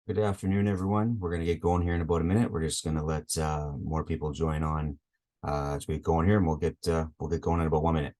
Good afternoon, everyone. We're going to get going here in about a minute. We're just going to let more people join on as we get going here, and we'll get going in about 1 minute.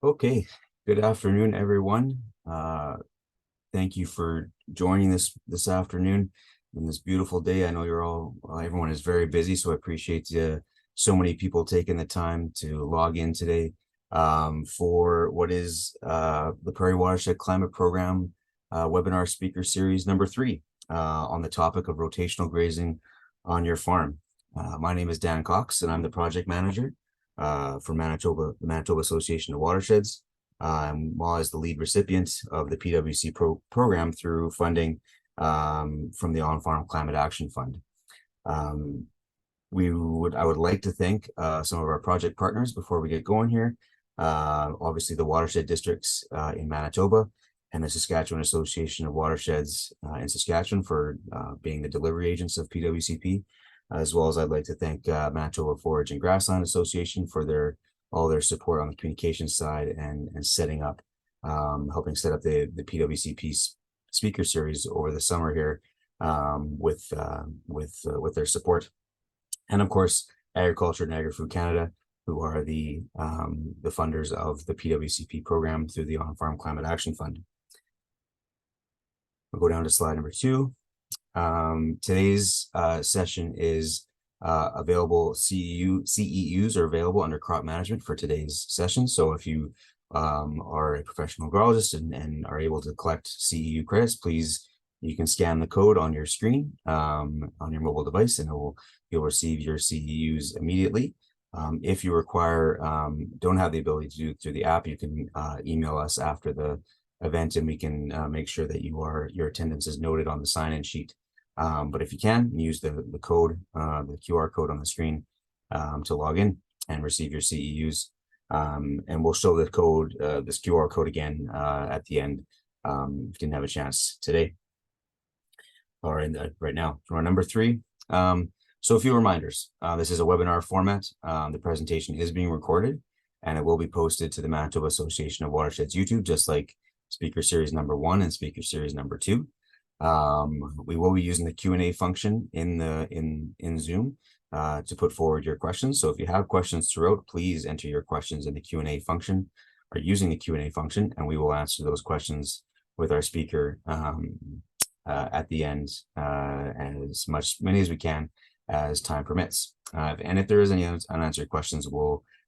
Okay, good afternoon, everyone. Thank you for joining this afternoon on this beautiful day. I know everyone is very busy, so I appreciate so many people taking the time to log in today for what is the Prairie Watershed Climate Program webinar speaker series number 3 on the topic of rotational grazing on your farm. My name is Dan Cox, and I'm the project manager for Manitoba, the Manitoba Association of Watersheds. While as the lead recipient of the PWC program through funding from the On-Farm Climate Action Fund. I would like to thank some of our project partners before we get going here. Obviously, the watershed districts in Manitoba and the Saskatchewan Association of Watersheds in Saskatchewan for being the delivery agents of PWCP, as well as I'd like to thank Manitoba Forage and Grassland Association for all their support on the communication side and setting up, helping set up the PWCP speaker series over the summer here with their support. And of course, Agriculture and Agri-Food Canada, who are the funders of the PWCP program through the On-Farm Climate Action Fund. We'll go down to slide number 2. Today's session is available. CEUs are available under crop management for today's session. So if you are a professional agrologist and are able to collect CEU credits, please, you can scan the code on your screen on your mobile device, and you'll receive your CEUs immediately. If you don't have the ability to do it through the app, you can email us after the event, and we can make sure that your attendance is noted on the sign-in sheet. But if you can, use the code, the QR code on the screen to log in and receive your CEUs. And we'll show the code, this QR code again at the end if you didn't have a chance today or right now. For our number 3, So a few reminders. This is a webinar format. The presentation is being recorded, and it will be posted to the Manitoba Association of Watersheds YouTube, just like speaker series number 1 and speaker series number 2. We will be using the Q&A function in Zoom to put forward your questions. So if you have questions throughout, please enter your questions in the Q&A function, or using the Q&A function, and we will answer those questions with our speaker at the end, and many as we can as time permits. And if there is any unanswered questions,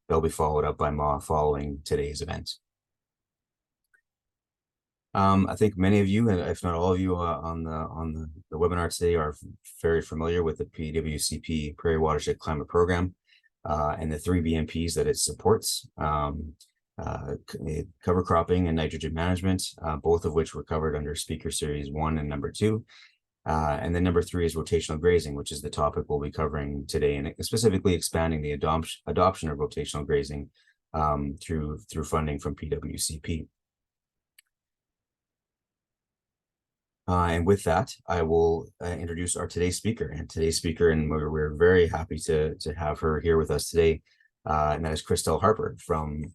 they'll be followed up by Ma following today's event. I think many of you, if not all of you, on the webinar today are very familiar with the PWCP Prairie Watershed Climate Program and the 3 BMPs that it supports: cover cropping and nitrogen management, both of which were covered under speaker series 1 and number 2. And then number 3 is rotational grazing, which is the topic we'll be covering today, and specifically expanding the adoption of rotational grazing through funding from PWCP. And with that, I will introduce our today's speaker. And we're very happy to have her here with us today. And that is Kristelle Harper from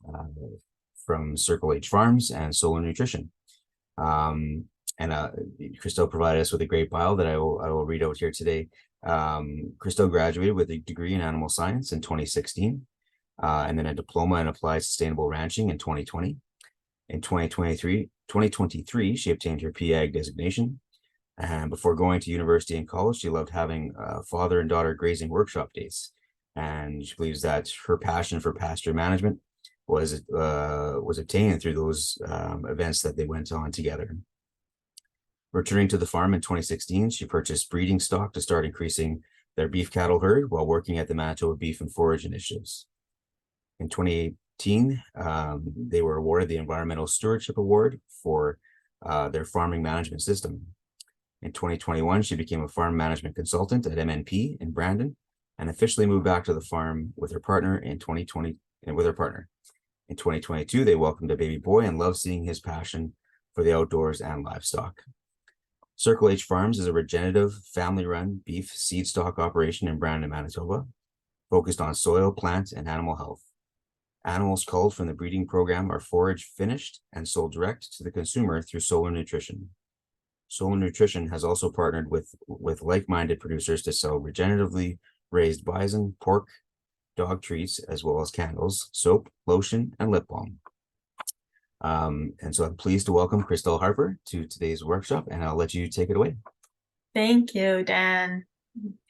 Circle H Farms and Solar Nutrition. Kristelle provided us with a great bio that I will read out here today. Kristelle graduated with a degree in animal science in 2016, and then a diploma in applied sustainable ranching in 2020. In 2023, she obtained her PAG designation. And before going to university and college, she loved having father and daughter grazing workshop days. And she believes that her passion for pasture management was obtained through those events that they went on together. Returning to the farm in 2016, she purchased breeding stock to start increasing their beef cattle herd while working at the Manitoba Beef and Forage Initiatives. In 2018, they were awarded the Environmental Stewardship Award for their farming management system. In 2021, she became a farm management consultant at MNP in Brandon and officially moved back to the farm with her partner in 2020. In 2022, they welcomed a baby boy and loved seeing his passion for the outdoors and livestock. Circle H Farms is a regenerative, family-run beef seed stock operation in Brandon, Manitoba, focused on soil, plant, and animal health. Animals culled from the breeding program are forage finished and sold direct to the consumer through Solar Nutrition. Solar Nutrition has also partnered with like-minded producers to sell regeneratively raised bison, pork, dog treats, as well as candles, soap, lotion, and lip balm. And so I'm pleased to welcome Kristelle Harper to today's workshop, and I'll let you take it away. Thank you, Dan.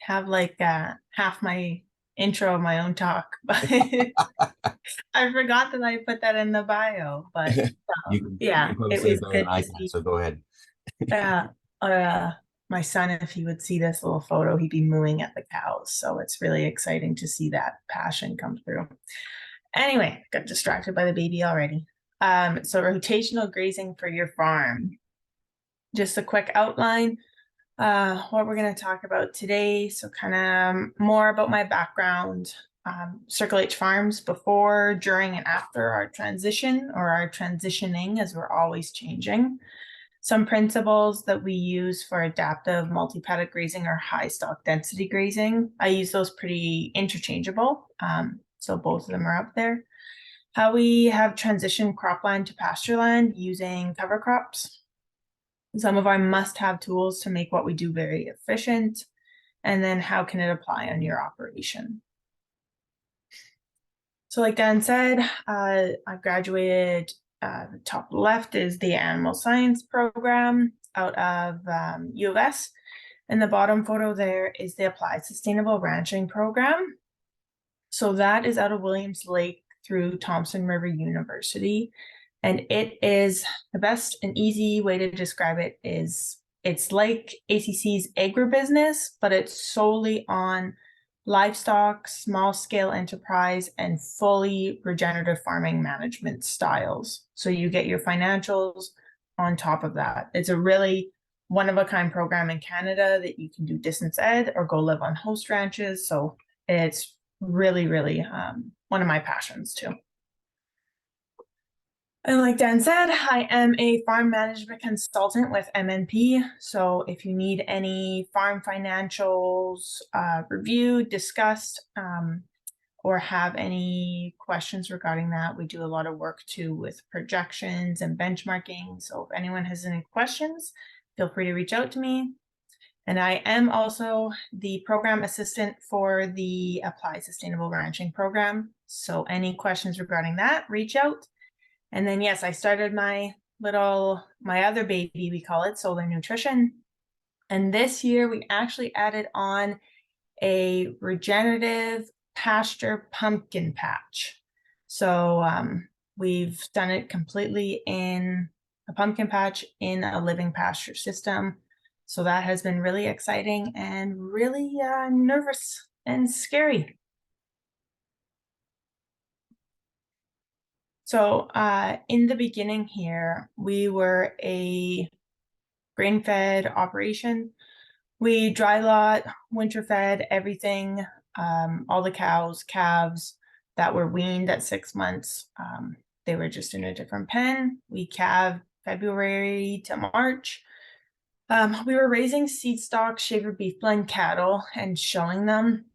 Have like half my intro of my own talk, but I forgot that I put that in the bio. But yeah, it was good to see. So go ahead. My son, if he would see this little photo, he'd be mooing at the cows. So it's really exciting to see that passion come through. Anyway, got distracted by the baby already. So rotational grazing for your farm. Just a quick outline. What we're going to talk about today. So kind of more about my background. Circle H Farms before, during, and after our transition, or our transitioning, as we're always changing. Some principles that we use for adaptive multi-paddock grazing or high stock density grazing. I use those pretty interchangeable. So both of them are up there. How we have transitioned cropland to pasture land using cover crops. Some of our must-have tools to make what we do very efficient. And then how can it apply on your operation? So like Dan said, I graduated, the top left is the animal science program out of U of S. And the bottom photo there is the applied sustainable ranching program. So that is out of Williams Lake through Thompson River University. And it is the best and easy way to describe it is it's like ACC's agribusiness, but it's solely on livestock, small scale enterprise, and fully regenerative farming management styles. So you get your financials on top of that. It's a really one of a kind program in Canada that you can do distance ed or go live on host ranches. So it's really, really one of my passions too. And like Dan said, I am a farm management consultant with MNP. So if you need any farm financials reviewed, discussed, or have any questions regarding that, we do a lot of work too with projections and benchmarking. So if anyone has any questions, feel free to reach out to me. And I am also the program assistant for the Apply Sustainable Ranching program. So any questions regarding that, reach out. And then, yes, I started my other baby, we call it Solar Nutrition. And this year we actually added on a regenerative pasture pumpkin patch. So we've done it completely in a pumpkin patch in a living pasture system. So that has been really exciting and really nervous and scary. So in the beginning here, we were a grain-fed operation. We dry lot, winter fed everything, all the cows, calves that were weaned at 6 months. They were just in a different pen. We calved February to March. We were raising seed stock shaver beef blend cattle and showing them.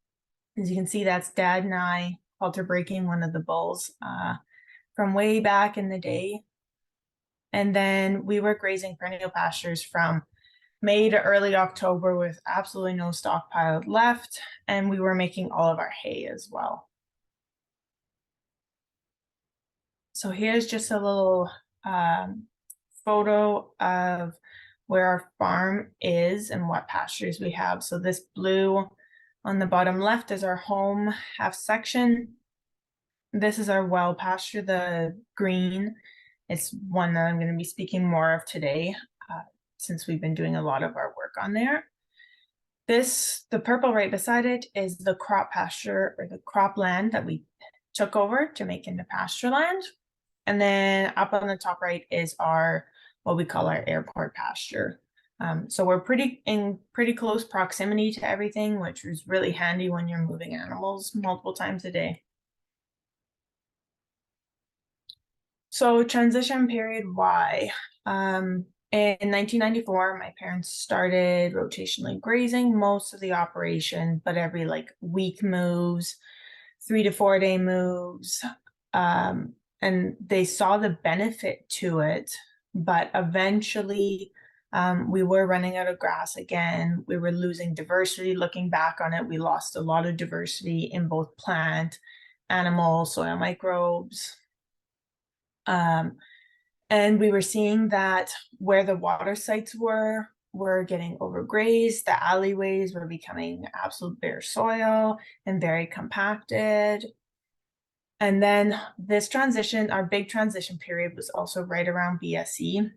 As you can see, that's Dad and I halter breaking one of the bulls from way back in the day. And then we were grazing perennial pastures from May to early October with absolutely no stockpile left. And we were making all of our hay as well. So here's just a little photo of where our farm is and what pastures we have. So this blue on the bottom left is our home half section. This is our well pasture, the green. It's one that I'm going to be speaking more of today, since we've been doing a lot of our work on there. The purple right beside it is the crop pasture or the crop land that we took over to make into pasture land. And then up on the top right is what we call our airport pasture. So we're in pretty close proximity to everything, which is really handy when you're moving animals multiple times a day. So transition period, why? In 1994, my parents started rotationally grazing most of the operation, but every week moves, 3 to 4 day moves. And they saw the benefit to it, but eventually we were running out of grass again. We were losing diversity. Looking back on it, we lost a lot of diversity in both plant, animal, soil microbes. And we were seeing that where the water sites were getting overgrazed. The alleyways were becoming absolute bare soil and very compacted. And then our big transition period was also right around BSE.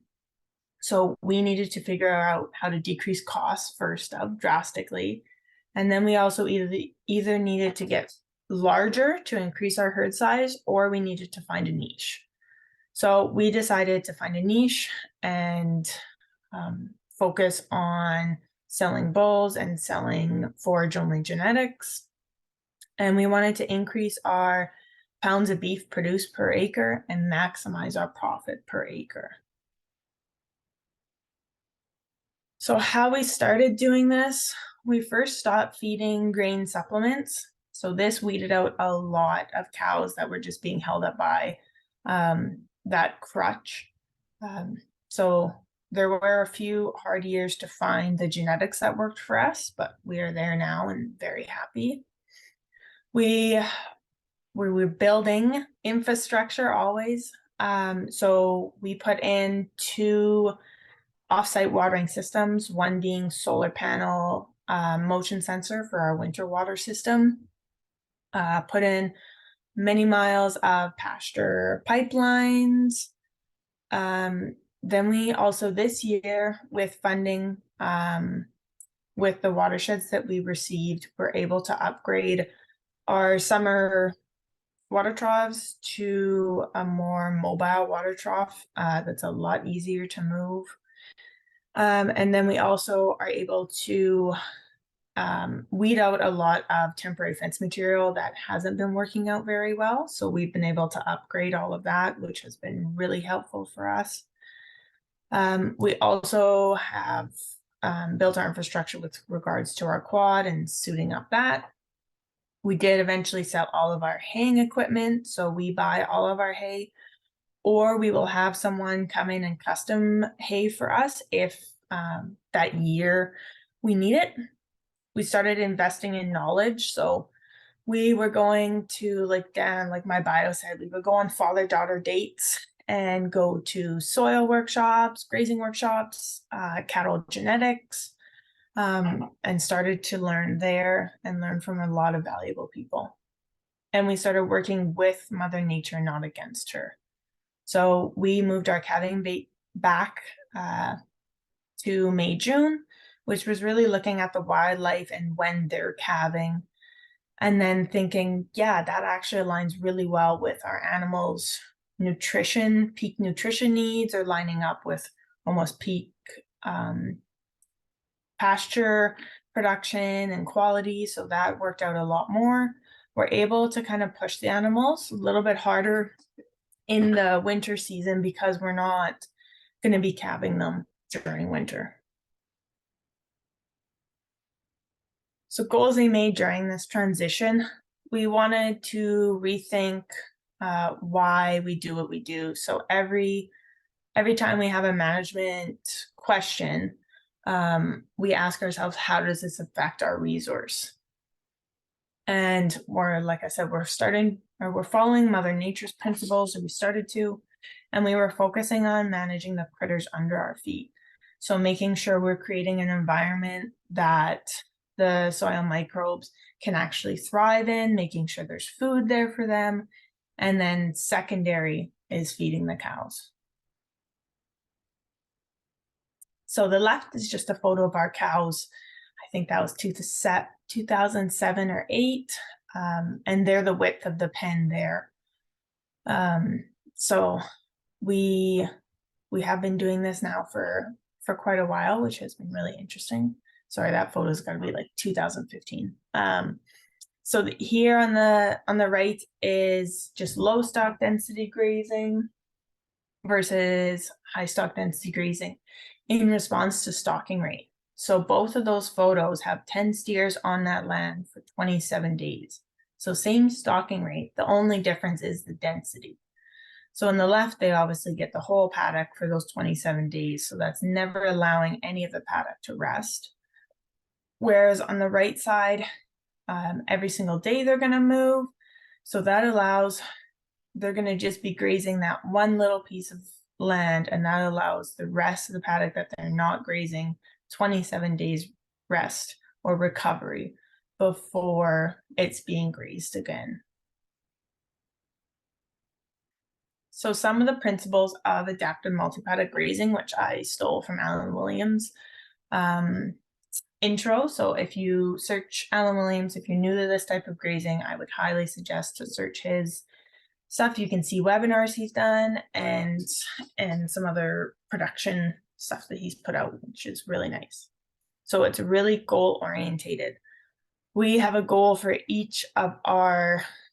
So we needed to figure out how to decrease costs first up drastically. And then we also either needed to get larger to increase our herd size, or we needed to find a niche. So we decided to find a niche and focus on selling bulls and selling forage-only genetics. And we wanted to increase our pounds of beef produced per acre and maximize our profit per acre. So how we started doing this, we first stopped feeding grain supplements. So this weeded out a lot of cows that were just being held up by that crutch. So there were a few hard years to find the genetics that worked for us, but we are there now and very happy. We were building infrastructure always. So we put in 2 offsite watering systems, one being solar panel motion sensor for our winter water system. Put in many miles of pasture pipelines. Then we also this year with funding with the watersheds that we received, we're able to upgrade our summer water troughs to a more mobile water trough that's a lot easier to move. And then we also are able to weed out a lot of temporary fence material that hasn't been working out very well. So we've been able to upgrade all of that, which has been really helpful for us. We also have built our infrastructure with regards to our quad and suiting up that. We did eventually sell all of our haying equipment, so we buy all of our hay, or we will have someone come in and custom hay for us if that year we need it. We started investing in knowledge, so we were going to, like Dan, like my bio said, we would go on father-daughter dates and go to soil workshops, grazing workshops, cattle genetics, and started to learn there and learn from a lot of valuable people. And we started working with Mother Nature, not against her. So we moved our calving bait back to May, June, which was really looking at the wildlife and when they're calving. And then thinking, yeah, that actually aligns really well with our animals' nutrition, peak nutrition needs are lining up with almost peak pasture production and quality. So that worked out a lot more. We're able to kind of push the animals a little bit harder in the winter season because we're not going to be calving them during winter. So goals we made during this transition, we wanted to rethink why we do what we do. So every time we have a management question, we ask ourselves, how does this affect our resource? And we're, like I said, we're following Mother Nature's principles, and we started to, and we were focusing on managing the critters under our feet. So making sure we're creating an environment that the soil microbes can actually thrive in, making sure there's food there for them. And then secondary is feeding the cows. So the left is just a photo of our cows. I think that was 2007 or 8. And they're the width of the pen there. So we have been doing this now for quite a while, which has been really interesting. Sorry, that photo's got to be like 2015. So here on the right is just low stock density grazing versus high stock density grazing in response to stocking rate. So both of those photos have 10 steers on that land for 27 days. So same stocking rate, the only difference is the density. So on the left, they obviously get the whole paddock for those 27 days. So that's never allowing any of the paddock to rest. Whereas on the right side, every single day they're going to move. So that allows, they're going to just be grazing that one little piece of land, and that allows the rest of the paddock that they're not grazing 27 days rest or recovery before it's being grazed again. So some of the principles of adaptive multi-paddock grazing, which I stole from Alan Williams' intro. So if you search Alan Williams, if you're new to this type of grazing, I would highly suggest to search his stuff. You can see webinars he's done and some other production stuff that he's put out, which is really nice. So it's really goal orientated. We have a goal for each of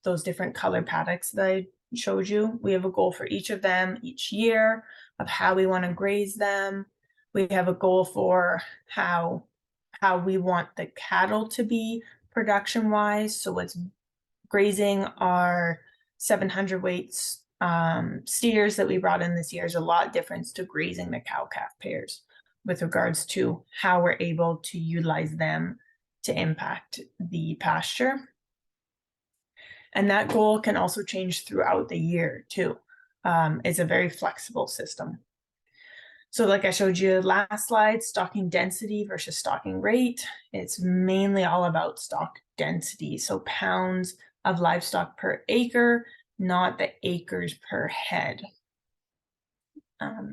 those different color paddocks that I showed you. We have a goal for each of them each year of how we want to graze them. We have a goal for how we want the cattle to be production wise. So it's grazing our 700 weights steers that we brought in this year is a lot different to grazing the cow calf pairs with regards to how we're able to utilize them to impact the pasture. And that goal can also change throughout the year too. It's a very flexible system. So like I showed you last slide, stocking density versus stocking rate. It's mainly all about stock density. So pounds of livestock per acre, not the acres per head.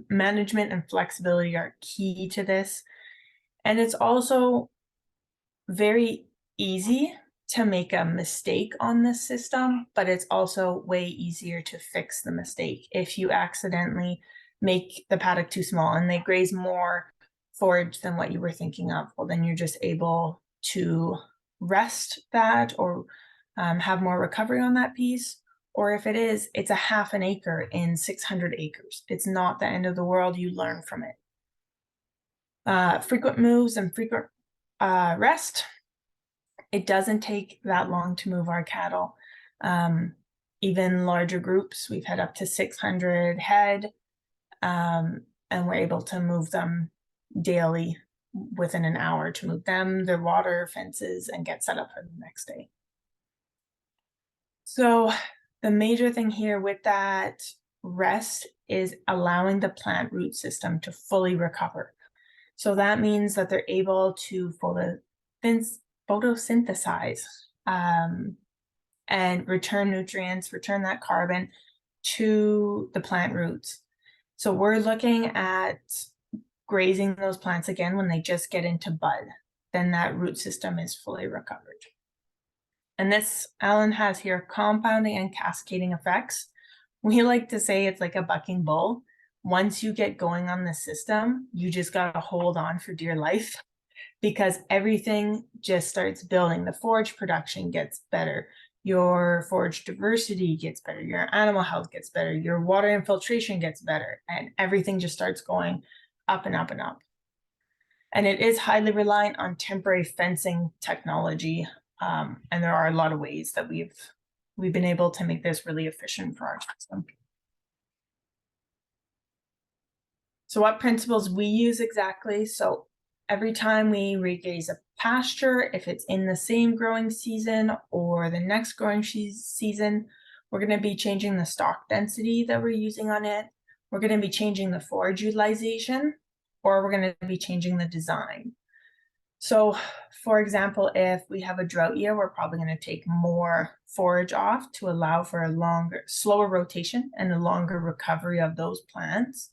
Management and flexibility are key to this. And it's also very easy to make a mistake on this system, but it's also way easier to fix the mistake. If you accidentally make the paddock too small and they graze more forage than what you were thinking of, well, then you're just able to rest that or have more recovery on that piece. Or if it is, it's a half an acre in 600 acres. It's not the end of the world. You learn from it. Frequent moves and frequent rest. It doesn't take that long to move our cattle. Even larger groups, we've had up to 600 head, and we're able to move them daily within an hour to move them, their water, fences, and get set up for the next day. So the major thing here with that rest is allowing the plant root system to fully recover. So that means that they're able to photosynthesize and return nutrients, return that carbon to the plant roots. So we're looking at grazing those plants again when they just get into bud. Then that root system is fully recovered. And this, Alan has here, compounding and cascading effects. We like to say it's like a bucking bull. Once you get going on the system, you just got to hold on for dear life because everything just starts building. The forage production gets better. Your forage diversity gets better. Your animal health gets better. Your water infiltration gets better. And everything just starts going up and up and up. And it is highly reliant on temporary fencing technology. And there are a lot of ways that we've been able to make this really efficient for our system. So what principles we use exactly? So every time we regaze a pasture, if it's in the same growing season or the next growing season, we're going to be changing the stock density that we're using on it. We're going to be changing the forage utilization, or we're going to be changing the design. So for example, if we have a drought year, we're probably going to take more forage off to allow for a slower rotation and a longer recovery of those plants.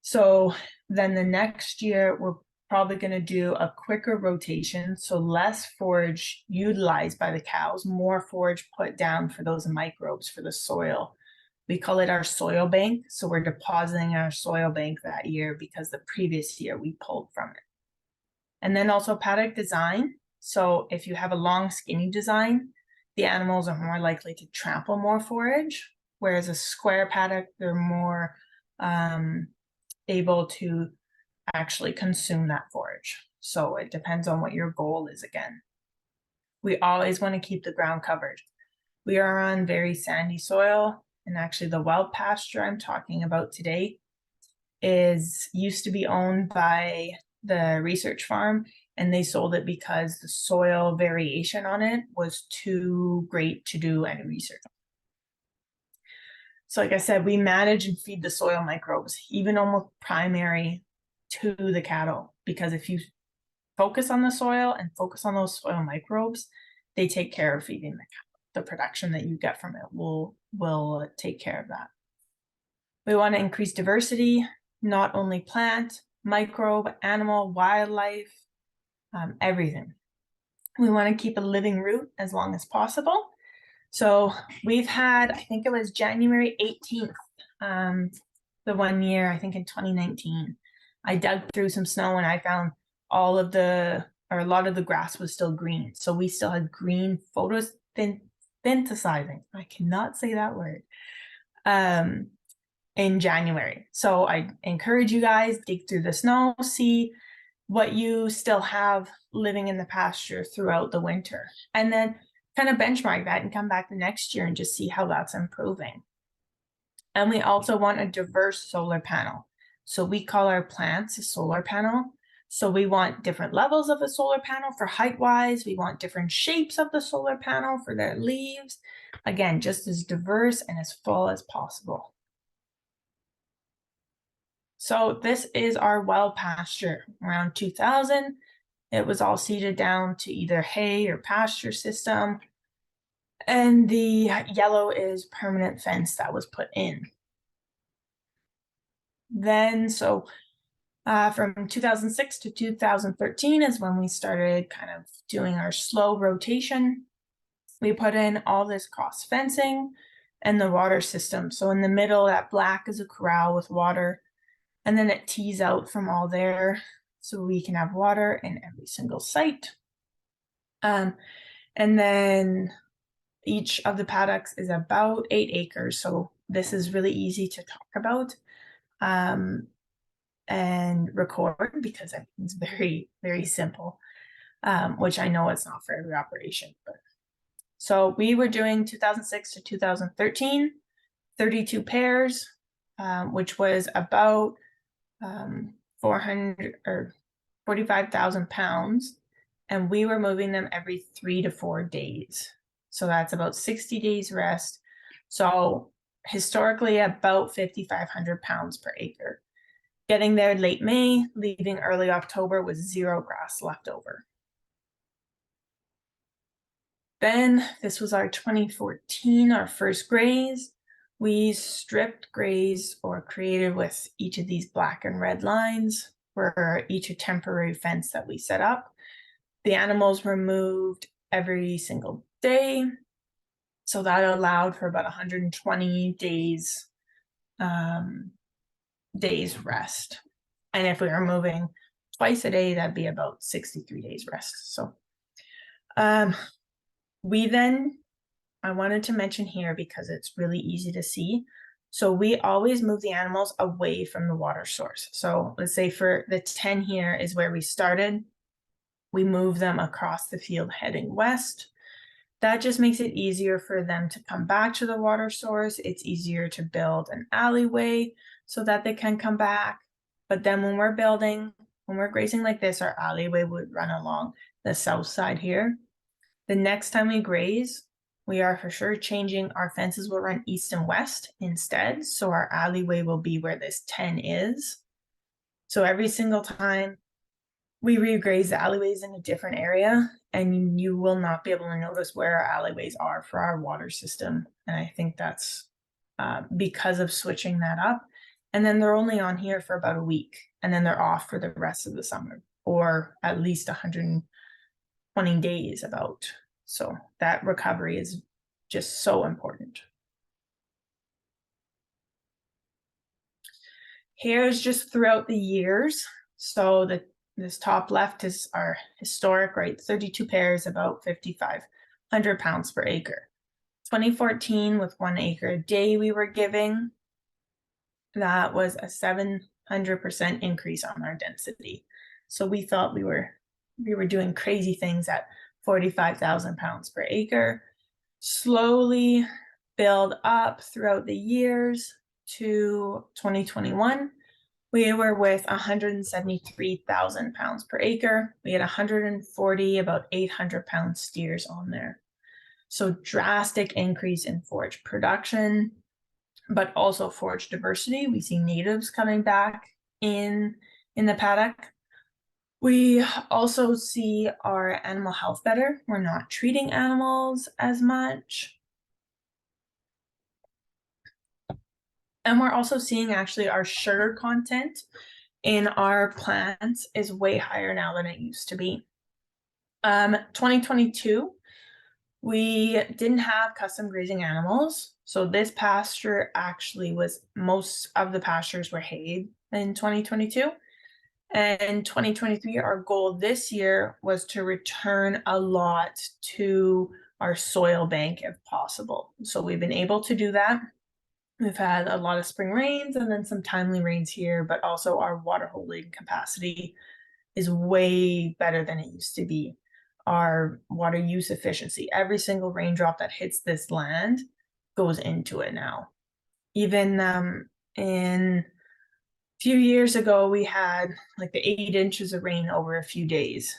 So then the next year, we're probably going to do a quicker rotation, so less forage utilized by the cows, more forage put down for those microbes for the soil. We call it our soil bank. So we're depositing our soil bank that year because the previous year we pulled from it. And then also paddock design. So if you have a long, skinny design, the animals are more likely to trample more forage, whereas a square paddock, they're more able to actually consume that forage. So it depends on what your goal is again. We always want to keep the ground covered. We are on very sandy soil, and actually the wild pasture I'm talking about today used to be owned by the research farm, and they sold it because the soil variation on it was too great to do any research. So like I said, we manage and feed the soil microbes, even almost primary to the cattle, because if you focus on the soil and focus on those soil microbes, they take care of feeding the cattle. The production that you get from it will take care of that. We want to increase diversity, not only plant, microbe, animal, wildlife, everything. We want to keep a living root as long as possible. So we've had, I think it was January 18th, the one year, I think in 2019, I dug through some snow and I found a lot of the grass was still green. So we still had green photosynthesizing. I cannot say that word. In January. So I encourage you guys, dig through the snow, see what you still have living in the pasture throughout the winter. And then kind of benchmark that and come back the next year and just see how that's improving. And we also want a diverse solar panel. So we call our plants a solar panel. So we want different levels of a solar panel for height-wise. We want different shapes of the solar panel for their leaves. Again, just as diverse and as full as possible. So this is our wild pasture. Around 2000, it was all seeded down to either hay or pasture system. And the yellow is permanent fence that was put in. Then, so from 2006 to 2013 is when we started kind of doing our slow rotation. We put in all this cross fencing and the water system. So in the middle, that black is a corral with water. And then it tees out from all there so we can have water in every single site. And then each of the paddocks is about 8 acres. So this is really easy to talk about and record because it's very, very simple, which I know it's not for every operation. But so we were doing 2006 to 2013, 32 pairs, which was about 400 or 45,000 pounds. And we were moving them every 3 to 4 days. So that's about 60 days rest. So historically about 5,500 pounds per acre. Getting there late May, leaving early October with 0 grass left over. Then this was our 2014, our first graze. We stripped, grazed, or created with each of these black and red lines for each a temporary fence that we set up. The animals were moved every single day. So that allowed for about 120 days rest. And if we were moving twice a day, that'd be about 63 days rest. So we then, I wanted to mention here because it's really easy to see. So we always move the animals away from the water source. So let's say for the 10 here is where we started. We move them across the field heading west. That just makes it easier for them to come back to the water source. It's easier to build an alleyway so that they can come back. But then when we're grazing like this, our alleyway would run along the south side here. The next time we graze, we are for sure changing. Our fences will run east and west instead. So our alleyway will be where this 10 is. So every single time we regraze, the alleyways in a different area, and you will not be able to notice where our alleyways are for our water system. And I think that's because of switching that up. And then they're only on here for about a week, and then they're off for the rest of the summer, or at least 120 days about. So that recovery is just so important. Here is just throughout the years. So this top left is our historic, right? 32 pairs, about 5,500 pounds per acre. 2014 with 1 acre a day we were giving. That was a 700% increase on our density. So we thought we were doing crazy things at 45,000 pounds per acre. Slowly build up throughout the years to 2021. We were with 173,000 pounds per acre. We had 140, about 800 pound steers on there. So drastic increase in forage production, but also forage diversity. We see natives coming back in the paddock. We also see our animal health better. We're not treating animals as much. And we're also seeing actually our sugar content in our plants is way higher now than it used to be. 2022, we didn't have custom grazing animals. So this pasture actually was, most of the pastures were hayed in 2022. And 2023, our goal this year was to return a lot to our soil bank if possible. So we've been able to do that. We've had a lot of spring rains and then some timely rains here, but also our water holding capacity is way better than it used to be. Our water use efficiency, every single raindrop that hits this land goes into it now. Even in a few years ago, we had like the 8 inches of rain over a few days.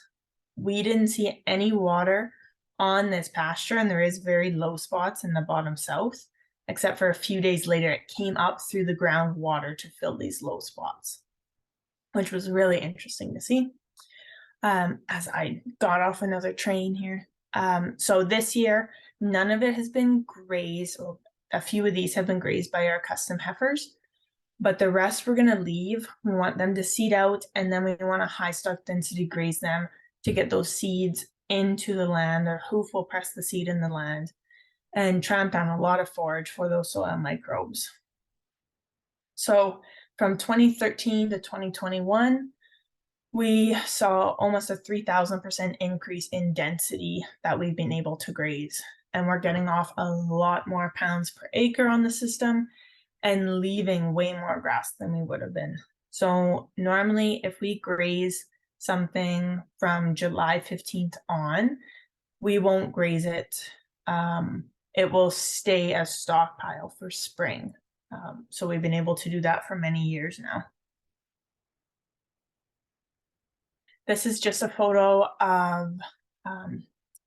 We didn't see any water on this pasture, and there is very low spots in the bottom south, except for a few days later, it came up through the groundwater to fill these low spots, which was really interesting to see. As I got off another train here. So this year, none of it has been grazed. Well, a few of these have been grazed by our custom heifers, but the rest we're gonna leave. We want them to seed out, and then we want a high stock density graze them to get those seeds into the land. Our hoof will press the seed in the land and tramp down a lot of forage for those soil microbes. So from 2013 to 2021, we saw almost a 3,000% increase in density that we've been able to graze. And we're getting off a lot more pounds per acre on the system and leaving way more grass than we would have been. So normally if we graze something from July 15th on, we won't graze it. It will stay as stockpile for spring. So we've been able to do that for many years now. This is just a photo of,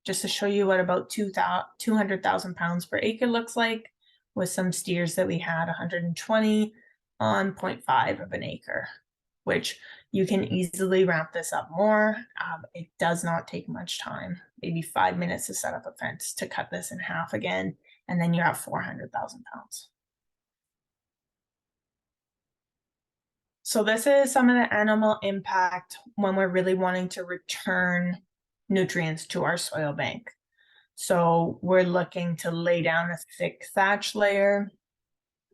just to show you what about 200,000 pounds per acre looks like, with some steers that we had 120 on 0.5 of an acre, which you can easily ramp this up more. It does not take much time, maybe 5 minutes to set up a fence to cut this in half again, and then you're at 400,000 pounds. So this is some of the animal impact when we're really wanting to return nutrients to our soil bank. So we're looking to lay down a thick thatch layer,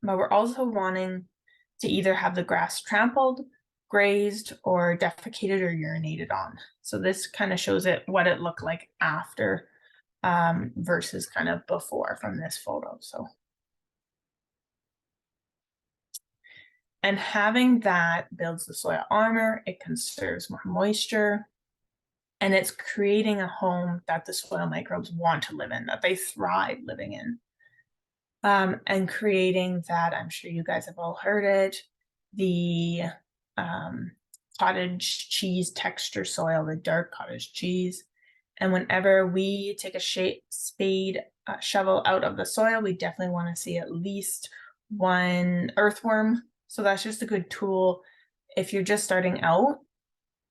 but we're also wanting to either have the grass trampled, grazed, or defecated or urinated on. So this kind of shows it what it looked like after versus kind of before from this photo. So, and having that builds the soil armor, it conserves more moisture, and it's creating a home that the soil microbes want to live in, that they thrive living in. And creating that, I'm sure you guys have all heard it, the cottage cheese texture soil, the dark cottage cheese. And whenever we take a spade shovel out of the soil, we definitely want to see at least one earthworm. So that's just a good tool. If you're just starting out,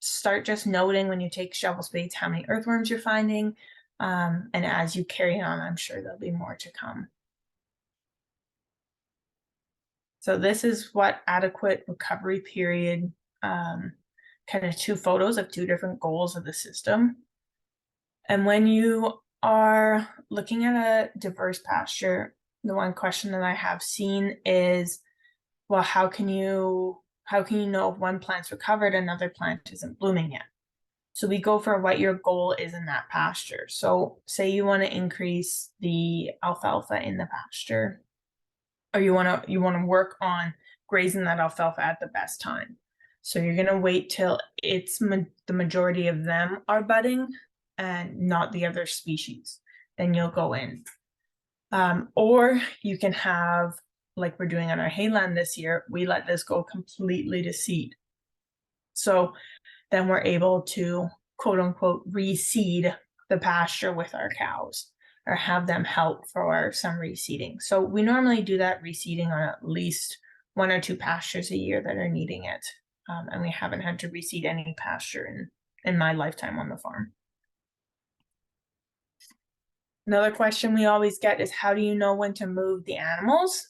start just noting when you take shovel spades how many earthworms you're finding. And as you carry on, I'm sure there'll be more to come. So this is what adequate recovery period, kind of two photos of two different goals of the system. And when you are looking at a diverse pasture, the one question that I have seen is, well, how can you know if one plant's recovered, another plant isn't blooming yet? So we go for what your goal is in that pasture. So say you want to increase the alfalfa in the pasture, or you want to work on grazing that alfalfa at the best time. So you're going to wait till it's the majority of them are budding and not the other species. Then you'll go in. Or you can have, like we're doing on our hayland this year, we let this go completely to seed. So then we're able to, quote unquote, reseed the pasture with our cows, or have them help for some reseeding. So we normally do that reseeding on at least 1 or 2 pastures a year that are needing it. And we haven't had to reseed any pasture in my lifetime on the farm. Another question we always get is, how do you know when to move the animals?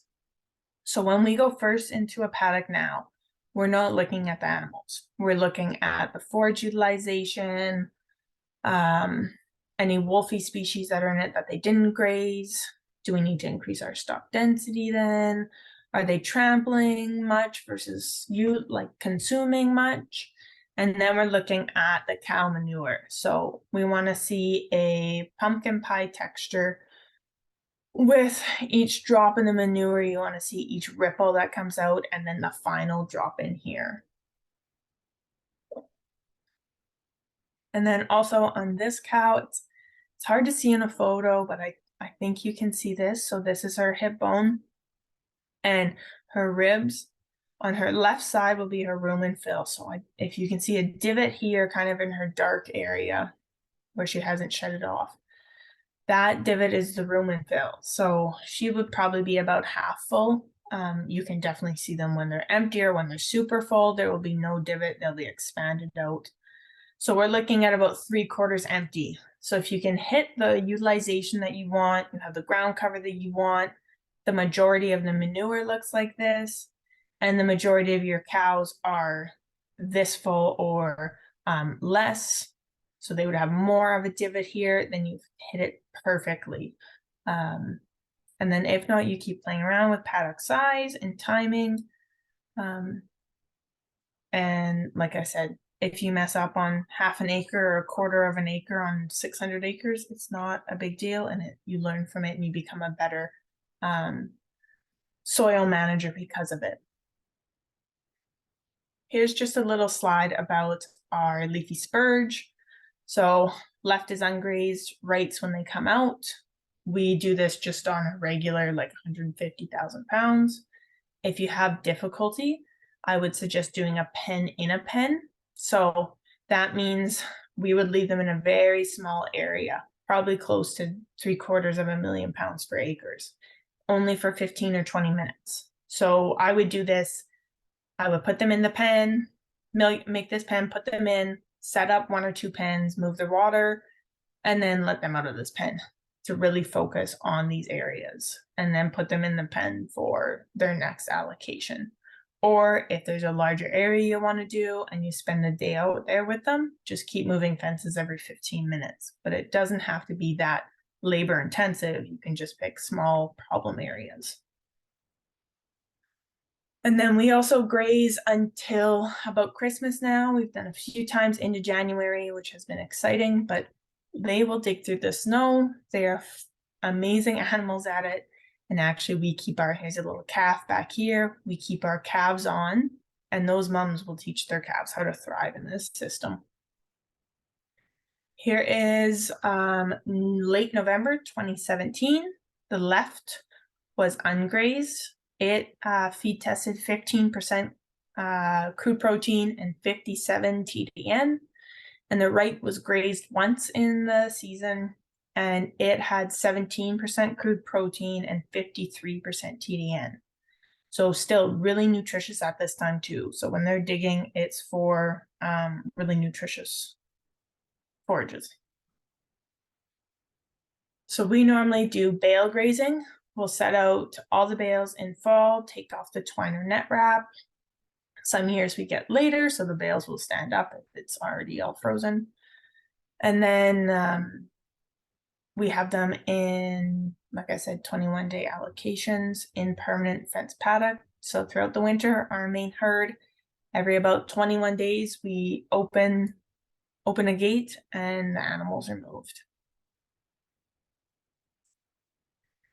So when we go first into a paddock now, we're not looking at the animals. We're looking at the forage utilization, any wolfy species that are in it that they didn't graze. Do we need to increase our stock density then? Are they trampling much versus consuming much? And then we're looking at the cow manure. So we want to see a pumpkin pie texture. With each drop in the manure, you want to see each ripple that comes out, and then the final drop in here. And then also on this cow, it's hard to see in a photo, but I think you can see this. So this is her hip bone, and her ribs on her left side will be her rumen fill. So if you can see a divot here, kind of in her dark area where she hasn't shut it off, that divot is the rumen fill. So she would probably be about half full. You can definitely see them when they're empty, or when they're super full, there will be no divot. They'll be expanded out. So we're looking at about 3/4 empty. So if you can hit the utilization that you want, you have the ground cover that you want, the majority of the manure looks like this, and the majority of your cows are this full or less, so they would have more of a divot here, then you've hit it perfectly. And then if not, you keep playing around with paddock size and timing. And like I said, if you mess up on half an acre or a quarter of an acre on 600 acres, it's not a big deal, and you learn from it and you become a better soil manager because of it. Here's just a little slide about our leafy spurge. So left is ungrazed, right's when they come out. We do this just on a regular, like 150,000 pounds. If you have difficulty, I would suggest doing a pen in a pen. So that means we would leave them in a very small area, probably close to 750,000 pounds per acres, only for 15 or 20 minutes. So I would do this. I would put them in the pen, make this pen, put them in, set up 1 or 2 pens, move the water, and then let them out of this pen to really focus on these areas, and then put them in the pen for their next allocation. Or if there's a larger area you want to do and you spend a day out there with them, just keep moving fences every 15 minutes. But it doesn't have to be that labor intensive. You can just pick small problem areas. And then we also graze until about Christmas now. We've done a few times into January, which has been exciting, but they will dig through the snow. They are amazing animals at it. And actually we keep here's a little calf back here. We keep our calves on, and those mums will teach their calves how to thrive in this system. Here is late November 2017. The left was ungrazed. It feed tested 15% crude protein and 57 TDN. And the right was grazed once in the season, and it had 17% crude protein and 53% TDN. So still really nutritious at this time too. So when they're digging, it's for really nutritious forages. So we normally do bale grazing. We'll set out all the bales in fall, take off the twine or net wrap. Some years we get later, so the bales will stand up if it's already all frozen. And then we have them in, like I said, 21-day allocations in permanent fence paddock. So throughout the winter, our main herd, every about 21 days, we open a gate and the animals are moved.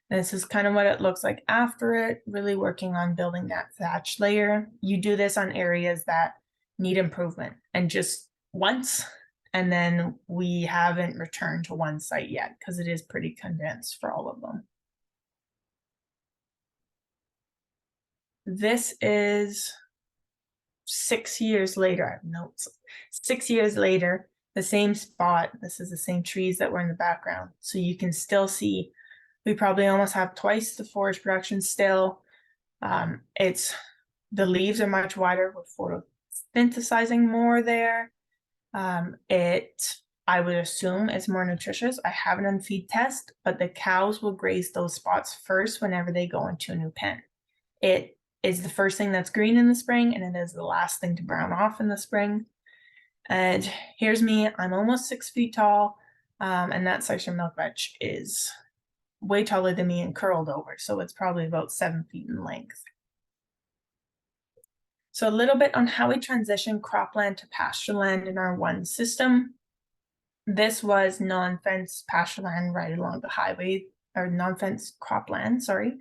This is kind of what it looks like after it, really working on building that thatch layer. You do this on areas that need improvement, and just once, and then we haven't returned to one site yet because it is pretty condensed for all of them. This is 6 years later. I have notes. 6 years later, the same spot. This is the same trees that were in the background. So you can still see we probably almost have twice the forage production still. The leaves are much wider. We're photosynthesizing more there. I would assume it's more nutritious. I haven't done feed test, but the cows will graze those spots first whenever they go into a new pen. It is the first thing that's green in the spring, and it is the last thing to brown off in the spring. And here's me. I'm almost 6 feet tall, and that section milk vetch is way taller than me and curled over, so it's probably about 7 feet in length. So a little bit on how we transition cropland to pasture land in our one system. This was non-fence pasture land right along the highway, or non-fence cropland, sorry.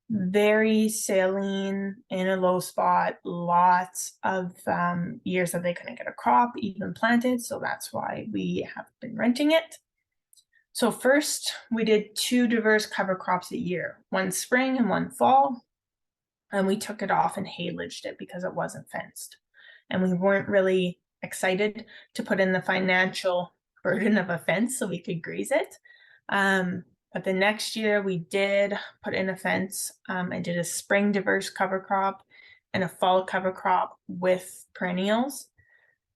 Very saline in a low spot, lots of years that they couldn't get a crop even planted, so that's why we have been renting it. So first, we did 2 diverse cover crops a year, one spring and one fall, and we took it off and haylaged it because it wasn't fenced. And we weren't really excited to put in the financial burden of a fence so we could graze it. But the next year we did put in a fence. I did a spring diverse cover crop and a fall cover crop with perennials.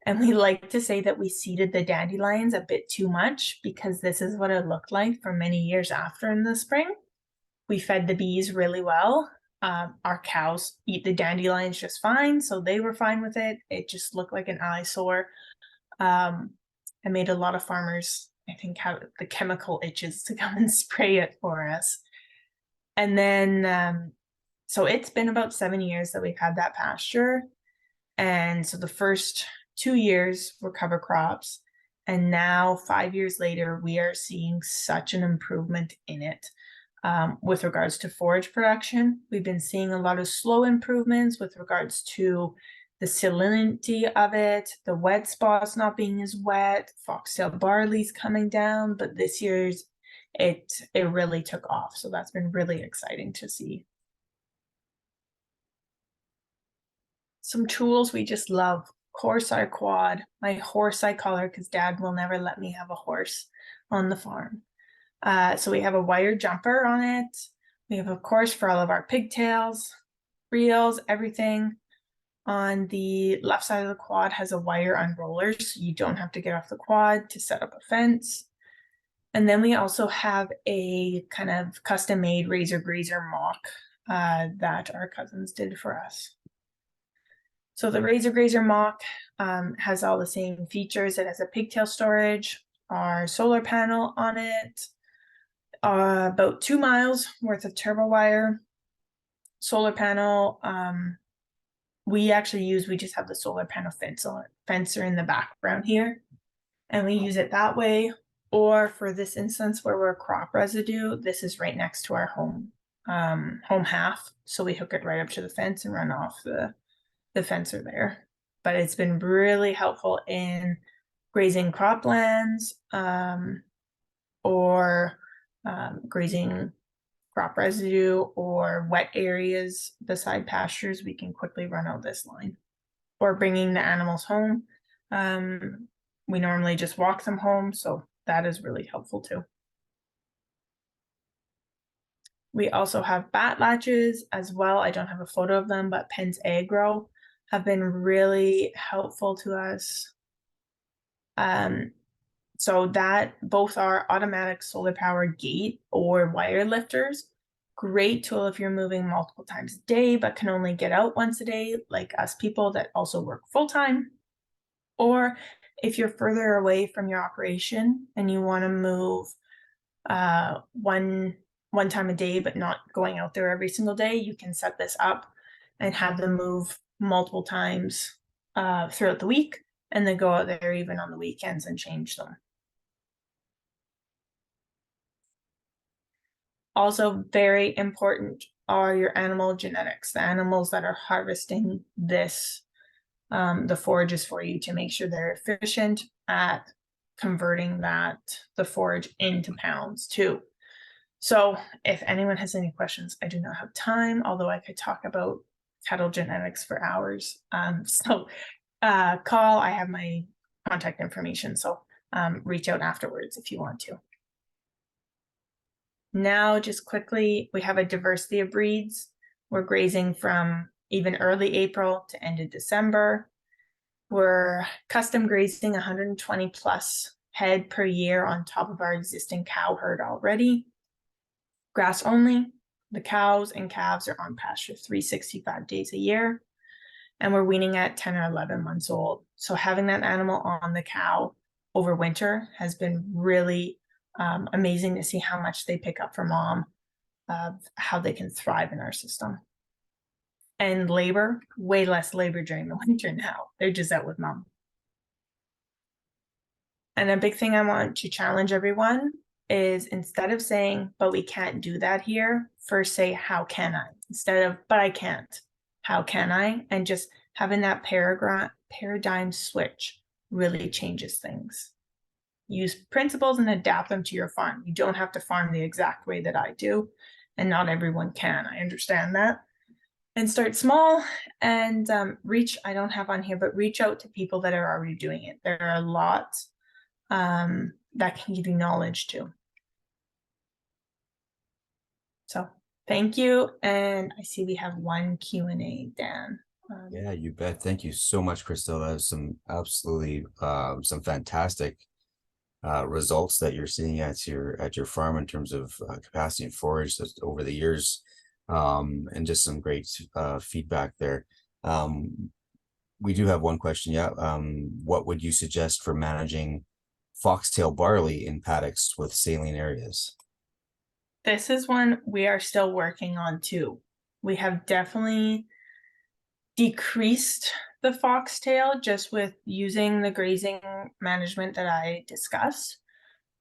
And we like to say that we seeded the dandelions a bit too much because this is what it looked like for many years after in the spring. We fed the bees really well. Our cows eat the dandelions just fine, so they were fine with it. It just looked like an eyesore. I made a lot of farmers, I think, have the chemical itches to come and spray it for us. And then, so it's been about 7 years that we've had that pasture. And so the first 2 years were cover crops. And now 5 years later, we are seeing such an improvement in it. With regards to forage production, we've been seeing a lot of slow improvements with regards to the salinity of it, the wet spots not being as wet, foxtail barley's coming down, but this year's it really took off. So that's been really exciting to see. Some tools we just love. Horse-eye quad. My horse I call her because Dad will never let me have a horse on the farm. So we have a wire jumper on it. We have, of course, for all of our pigtails, reels, everything. On the left side of the quad has a wire unroller, so you don't have to get off the quad to set up a fence. And then we also have a kind of custom-made razor grazer mock that our cousins did for us. So the razor grazer mock has all the same features. It has a pigtail storage, our solar panel on it, about 2 miles worth of turbo wire, solar panel. We just have the solar panel fencer in the background here, and we use it that way. Or for this instance where we're crop residue, this is right next to our home half. So we hook it right up to the fence and run off the fencer there. But it's been really helpful in grazing croplands or grazing crop residue or wet areas beside pastures. We can quickly run out this line. Or bringing the animals home. We normally just walk them home, so that is really helpful too. We also have bat latches as well. I don't have a photo of them, but Penn's Agro have been really helpful to us. So that both are automatic solar power gate or wire lifters. Great tool if you're moving multiple times a day, but can only get out once a day, like us people that also work full-time. Or if you're further away from your operation and you want to move one time a day, but not going out there every single day, you can set this up and have them move multiple times throughout the week, and then go out there even on the weekends and change them. Also very important are your animal genetics, the animals that are harvesting this, the forages for you, to make sure they're efficient at converting the forage into pounds too. So if anyone has any questions, I do not have time, although I could talk about cattle genetics for hours. Call, I have my contact information, so reach out afterwards if you want to. Now, just quickly, we have a diversity of breeds. We're grazing from even early April to end of December. We're custom grazing 120 plus head per year on top of our existing cow herd already. Grass only. The cows and calves are on pasture 365 days a year. And we're weaning at 10 or 11 months old. So having that animal on the cow over winter has been really amazing to see how much they pick up from mom, how they can thrive in our system. And labor, way less labor during the winter now. They're just out with mom. And a big thing I want to challenge everyone is, instead of saying, but we can't do that here, first say, how can I? Instead of, but I can't, how can I? And just having that paradigm switch really changes things. Use principles and adapt them to your farm. You don't have to farm the exact way that I do, and not everyone can. I understand that. And start small and I don't have on here, but reach out to people that are already doing it. There are a lot that can give you knowledge too. So thank you. And I see we have one Q&A, Dan. Yeah, you bet. Thank you so much, Kristelle. That was some absolutely some fantastic results that you're seeing at your farm in terms of capacity and forage over the years, and just some great feedback there. We do have one question. Yeah. What would you suggest for managing foxtail barley in paddocks with saline areas? This is one we are still working on too. We have definitely decreased the foxtail just with using the grazing management that I discussed.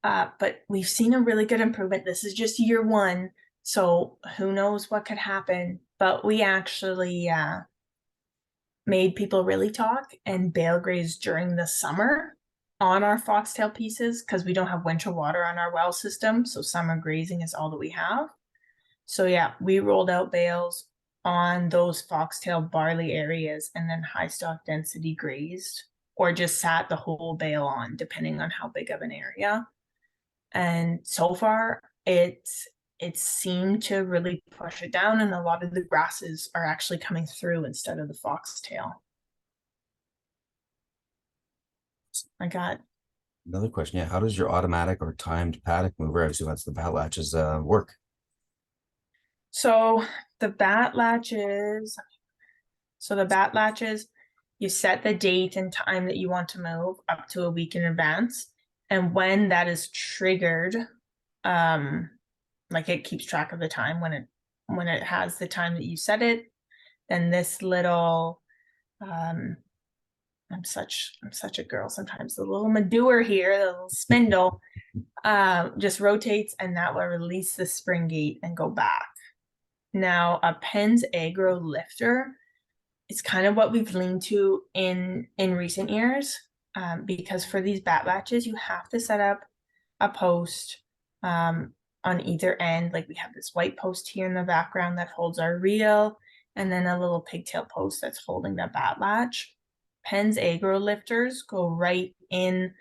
But we've seen a really good improvement. This is just year one, so who knows what could happen. But we actually made people really talk and bale graze during the summer on our foxtail pieces because we don't have winter water on our well system. So summer grazing is all that we have. So yeah, we rolled out bales on those foxtail barley areas and then high stock density grazed or just sat the whole bale on depending on how big of an area. And so far it seemed to really push it down, and a lot of the grasses are actually coming through instead of the foxtail. I got Another question, yeah, how does your automatic or timed paddock mover, I assume that's the bat latches, work? so the bat latches. So the bat latches, you set the date and time that you want to move up to a week in advance, and when that is triggered, like it keeps track of the time when it has the time that you set it, then this little I'm such a girl sometimes. The little Meduer here, the little spindle, just rotates and that will release the spring gate and go back. Now a Penn's Agro lifter, it's kind of what we've leaned to in recent years, because for these bat latches, you have to set up a post on either end. Like we have this white post here in the background that holds our reel, and then a little pigtail post that's holding the bat latch. Penn's Agro lifters go right in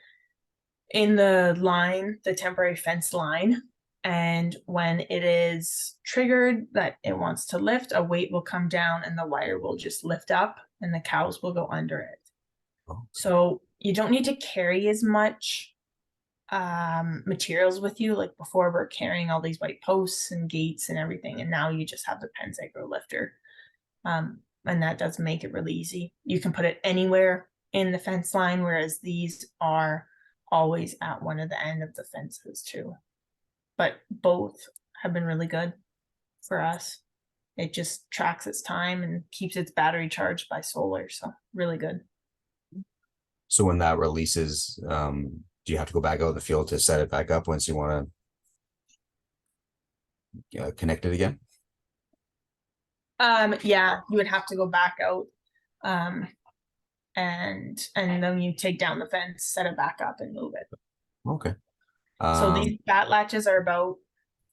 the line, the temporary fence line. And when it is triggered that it wants to lift, a weight will come down and the wire will just lift up and the cows will go under it. Oh, So you don't need to carry as much materials with you. Like before, we're carrying all these white posts and gates and everything, and now you just have the Penn's Agro lifter. And that does make it really easy. You can put it anywhere in the fence line, whereas these are always at one of the end of the fences too. But both have been really good for us. It just tracks its time and keeps its battery charged by solar. So really good. so when that releases, do you have to go back out in the field to set it back up once you want to connect it again? Yeah, you would have to go back out. And then you take down the fence, set it back up and move it. Okay. So these bat latches are about,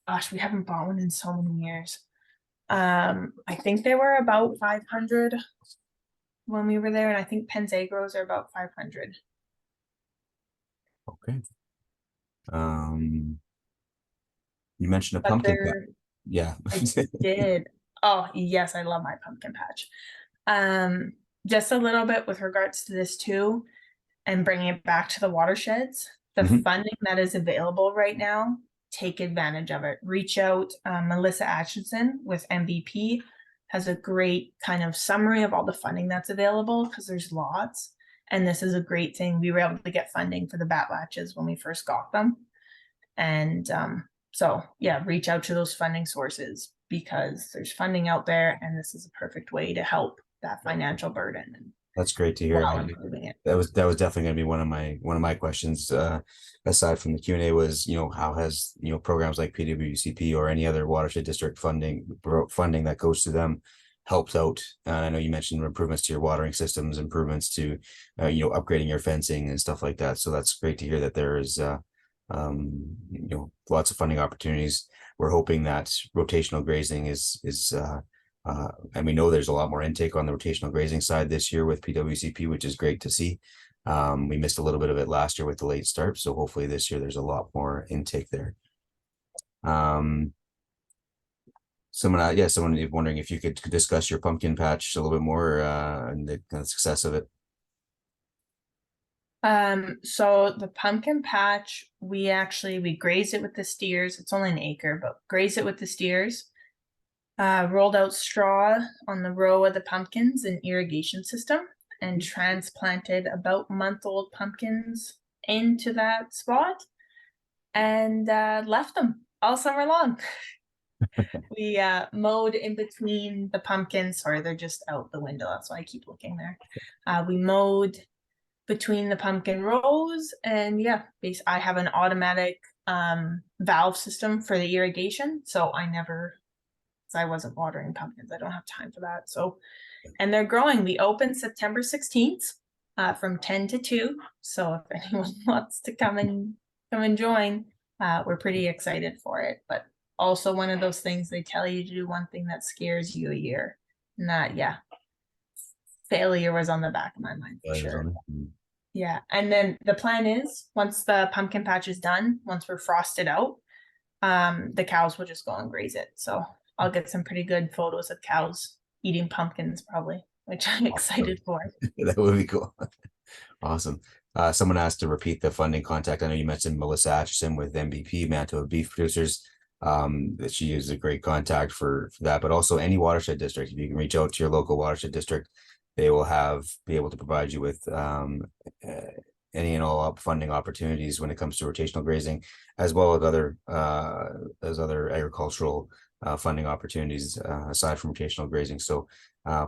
gosh, we haven't bought one in so many years. I think they were about 500 when we were there, and I think Penn's Agros are about 500. Okay. You mentioned a But pumpkin patch. Yeah. I did. Oh, yes, I love my pumpkin patch. Just a little bit with regards to this too, and bringing it back to the watersheds. The Mhm. funding that is available right now, take advantage of it. Reach out. Melissa Atchison with MVP has a great kind of summary of all the funding that's available because there's lots. And this is a great thing. We were able to get funding for the bat latches when we first got them. And so yeah, reach out to those funding sources because there's funding out there and this is a perfect way to help that financial burden That's great to hear. while improving it. That was definitely going to be one of my questions. Aside from the Q&A, was how has programs like PWCP or any other watershed district funding that goes to them helped out. I know you mentioned improvements to your watering systems, improvements to upgrading your fencing and stuff like that. So that's great to hear that there is lots of funding opportunities. We're hoping that rotational grazing is and we know there's a lot more intake on the rotational grazing side this year with PWCP, which is great to see. We missed a little bit of it last year with the late start, so hopefully this year there's a lot more intake there. Someone wondering if you could discuss your pumpkin patch a little bit more and the kind of success of it. So the pumpkin patch, we grazed it with the steers. It's only an acre, but grazed it with the steers. Rolled out straw on the row of the pumpkins and irrigation system and transplanted about month-old pumpkins into that spot and left them all summer long. We mowed in between the pumpkins. Sorry, they're just out the window. That's why I keep looking there. We mowed between the pumpkin rows, and yeah, I have an automatic valve system for the irrigation, so I wasn't watering pumpkins. I don't have time for that. So, and they're growing. We open September 16th from 10 to 2. So if anyone wants to come and join, we're pretty excited for it. But also one of those things, they tell you to do one thing that scares you a year. And that, yeah, failure was on the back of my mind for sure. Yeah. And then the plan is once the pumpkin patch is done, once we're frosted out, the cows will just go and graze it. So I'll get some pretty good photos of cows eating pumpkins probably, which I'm excited for. That would be cool. Awesome. Someone asked to repeat the funding contact. I know you mentioned Melissa Atchison with MVP, Manitoba Beef Producers. That she is a great contact for that, but also any watershed district. If you can reach out to your local watershed district, they will be able to provide you with any and all funding opportunities when it comes to rotational grazing, as well as other agricultural funding opportunities aside from rotational grazing. So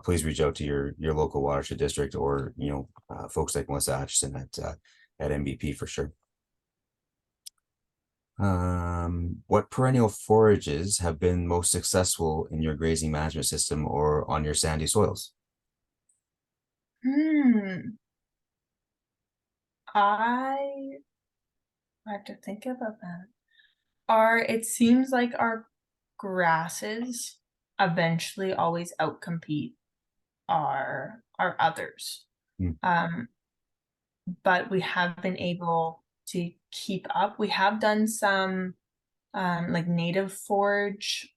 please reach out to your local watershed district, or folks like Melissa Atchison at MVP for sure. What perennial forages have been most successful in your grazing management system or on your sandy soils? I have to think about that. It seems like our grasses eventually always outcompete our others. But we have been able to keep up. We have done some like native forage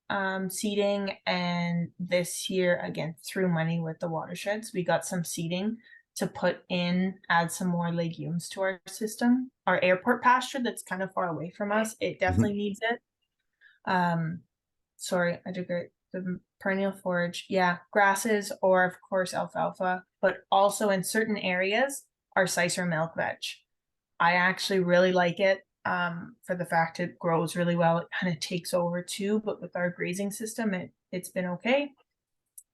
seeding, and this year again through money with the watersheds, we got some seeding to add some more legumes to our system. Our airport pasture that's kind of far away from us, it definitely needs it. Sorry, I did great. The perennial forage, yeah, grasses, or of course alfalfa, but also in certain areas our Sicer milk veg. I actually really like it for the fact it grows really well. It kind of takes over too, but with our grazing system, it's been okay.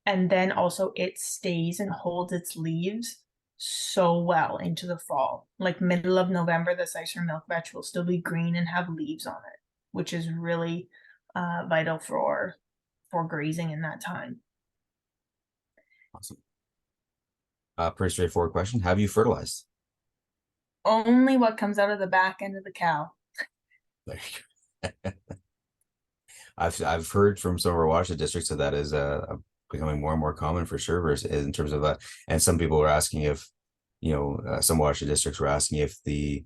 And then also it stays and holds its leaves so well into the fall. Like middle of November, the Sicer milk veg will still be green and have leaves on it, which is really vital for grazing in that time. Awesome. Pretty straightforward question. Have you fertilized? Only what comes out of the back end of the cow. There you go. I've heard from some of our watershed districts that is becoming more and more common for sure, in terms of and some people were asking if some watershed districts were asking if the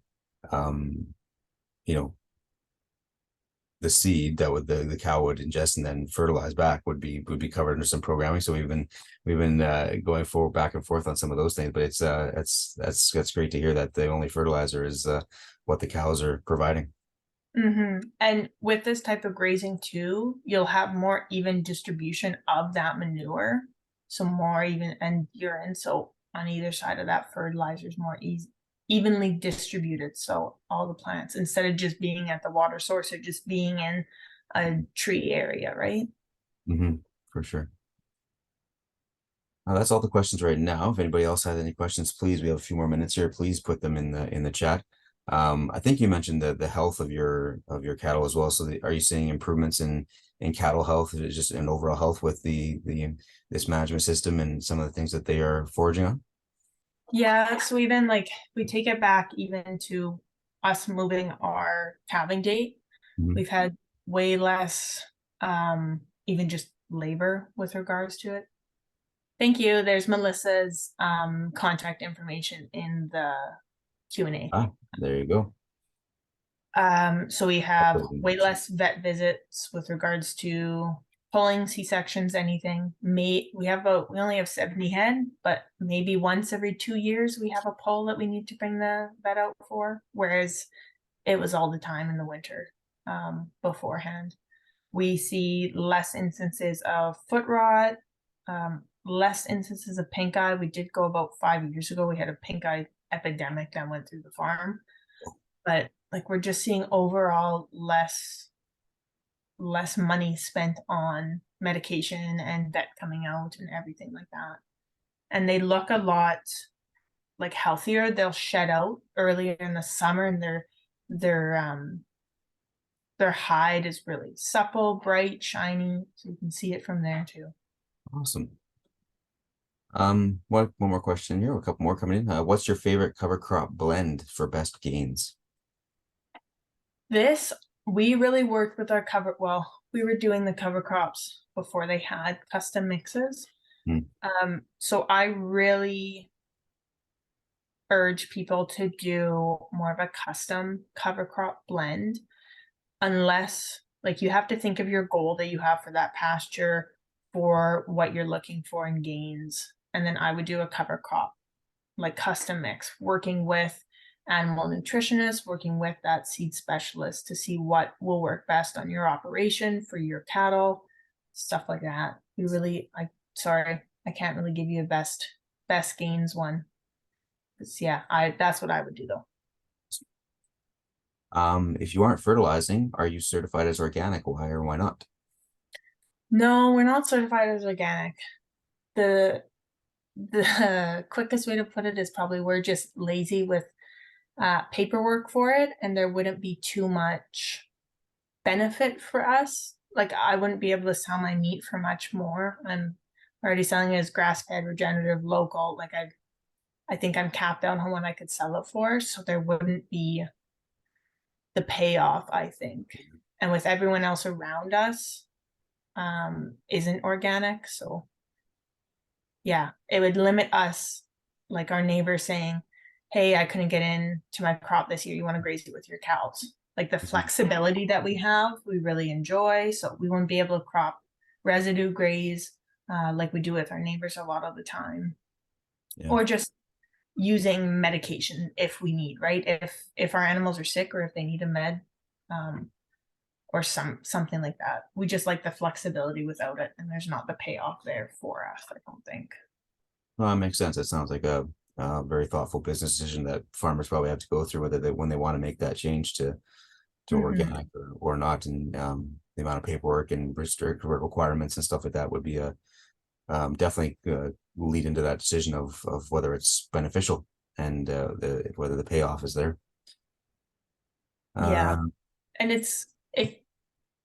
the seed that the cow would ingest and then fertilize back would be covered under some programming. So we've been going forward back and forth on some of those things, but it's that's great to hear that the only fertilizer is what the cows are providing. And with this type of grazing too, you'll have more even distribution of that manure, so more even and urine. So on either side of that, fertilizer is more evenly distributed. So all the plants, instead of just being at the water source or just being in a tree area, right? For sure. That's all the questions right now. If anybody else has any questions, please, we have a few more minutes here. Please put them in the chat. I think you mentioned the health of your cattle as well. So are you seeing improvements in cattle health, just in overall health with this management system and some of the things that they are foraging on? Yeah, so even we take it back even to us moving our calving date. We've had way less even just labor with regards to it. Thank you. There's Melissa's contact information in the Q&A. There you go. So we have way less vet visits with regards to pulling, C-sections, anything. We only have 70 head, but maybe once every 2 years we have a pull that we need to bring the vet out for, whereas it was all the time in the winter beforehand. We see less instances of foot rot, less instances of pink eye. We did go about 5 years ago. We had a pink eye epidemic that went through the farm, but we're just seeing overall less less money spent on medication and vet coming out and everything like that. And they look a lot like healthier. They'll shed out earlier in the summer, and their hide is really supple, bright, shiny. So you can see it from there too. Awesome. One more question here, a couple more coming in. What's your favorite cover crop blend for best gains? This, we really worked with our cover. Well, we were doing the cover crops before they had custom mixes. Hmm. So I really urge people to do more of a custom cover crop blend, unless like you have to think of your goal that you have for that pasture, for what you're looking for in gains. And then I would do a cover crop, like custom mix, working with animal nutritionists, working with that seed specialist to see what will work best on your operation for your cattle, stuff like that. We really, sorry, I can't really give you a best gains one. Yeah, that's what I would do though. If you aren't fertilizing, are you certified as organic? Why or why not? No, we're not certified as organic. The quickest way to put it is probably we're just lazy with paperwork for it, and there wouldn't be too much benefit for us. Like I wouldn't be able to sell my meat for much more. I'm already selling it as grass-fed, regenerative, local. Like I think I'm capped out on what I could sell it for, so there wouldn't be the payoff, I think. And with everyone else around us, isn't organic, so yeah, it would limit us, like our neighbor saying, hey, I couldn't get in to my crop this year, you want to graze it with your cows. Like the Mhm. flexibility that we have, we really enjoy. So we won't be able to crop residue graze like we do with our neighbors a lot of the time. Yeah. Or just using medication if we need, right? If our animals are sick or if they need a med, um, or something like that. We just like the flexibility without it, and there's not the payoff there for us, I don't think. Well, that makes sense. It sounds like a very thoughtful business decision that farmers probably have to go through whether they when they want to make that change to Mm-hmm. organic or not, and the amount of paperwork and restrict requirements and stuff like that would be a definitely will lead into that decision of whether it's beneficial and whether the payoff is there. Yeah. Um, And it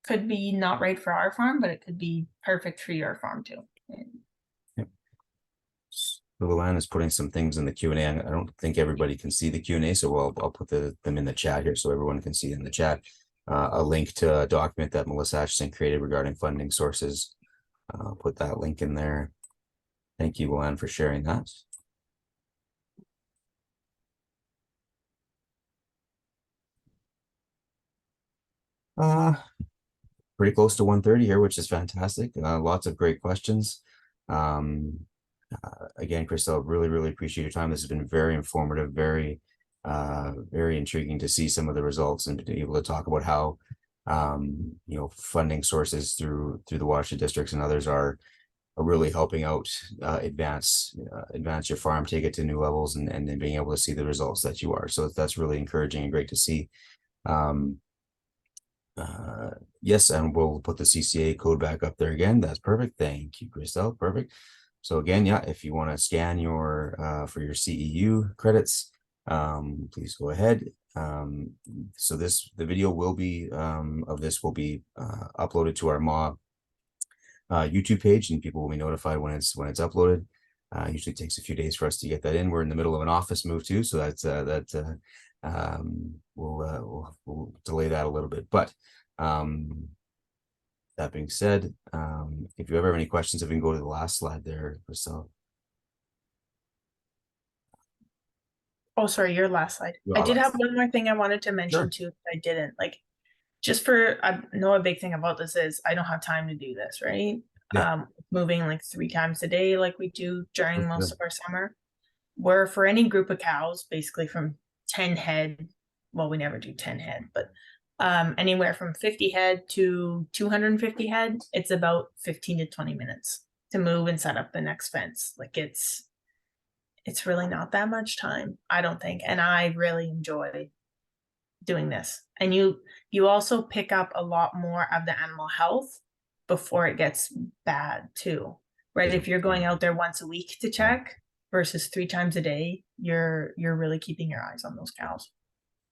could be not right for our farm, but it could be perfect for your farm too. yeah. So Luann is putting some things in the Q&A. I don't think everybody can see the Q&A, so I'll put them in the chat here so everyone can see in the chat. A link to a document that Melissa Atchison created regarding funding sources. I'll put that link in there. Thank you, Luann, for sharing that. Uh, Pretty close to 1:30 here, which is fantastic. Lots of great questions. Um, Again, Kristelle, really appreciate your time. This has been very informative, very intriguing to see some of the results and to be able to talk about how funding sources through the watershed districts and others are really helping out advance your farm, take it to new levels, and then being able to see the results that you are. So that's really encouraging and great to see. Um, yes, and we'll put the CCA code back up there again. That's perfect. Thank you, Kristelle. Perfect. So again, yeah, if you want to scan your for your CEU credits, please go ahead. So the video will be of this will be uploaded to our MAW YouTube page, and people will be notified when it's uploaded. Usually takes a few days for us to get that in. We're in the middle of an office move too, so we'll delay that a little bit. But that being said, if you ever have any questions, if we can go to the last slide there, Kristelle. Oh, sorry, your last slide. I Your did have last. one more thing I wanted to mention Sure. too, that I didn't. Like, just for, I know a big thing about this is I don't have time to do this, right? Yeah. Moving like 3 times a day, like we do during For most sure. of our summer. Where for any group of cows, basically from 10 head, well, we never do 10 head, but anywhere from 50 head to 250 head, it's about 15 to 20 minutes to move and set up the next fence. Like it's really not that much time, I don't think. And I really enjoy doing this. And you also pick up a lot more of the animal health before it gets bad too. Right? If you're going out there once a week to Yeah. check versus 3 times a day, you're really keeping your eyes on those cows.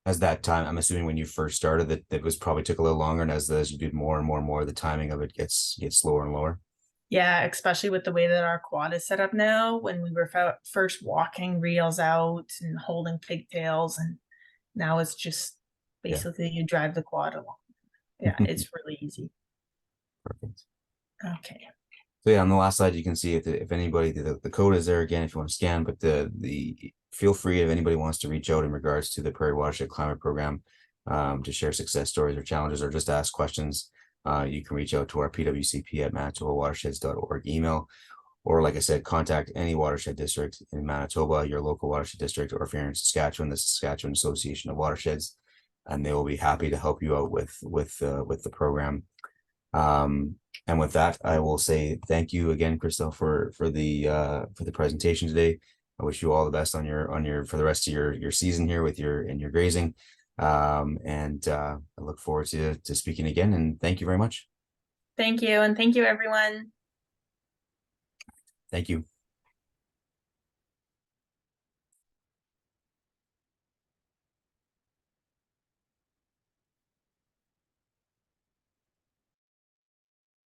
As that time, I'm assuming when you first started that it was probably took a little longer, and as you did more and more and more, the timing of it gets slower and lower. Yeah, especially with the way that our quad is set up now. When we were first walking reels out and holding pigtails, and now it's just Yeah. basically you drive the quad along. Yeah, it's really easy. Perfect. Okay. So yeah, on the last slide, you can see if anybody, the code is there again if you want to scan, but the feel free if anybody wants to reach out in regards to the Prairie Watershed Climate Program, to share success stories or challenges or just ask questions. You can reach out to our PWCP at manitobawatersheds.org email, or like I said, contact any watershed district in Manitoba, your local watershed district, or if you're in Saskatchewan, the Saskatchewan Association of Watersheds, and they will be happy to help you out with the program. And with that, I will say thank you again, Kristelle, for the presentation today. I wish you all the best on your for the rest of your season here with your grazing. And I look forward to speaking again. And thank you very much. Thank you. And thank you, everyone. Thank you.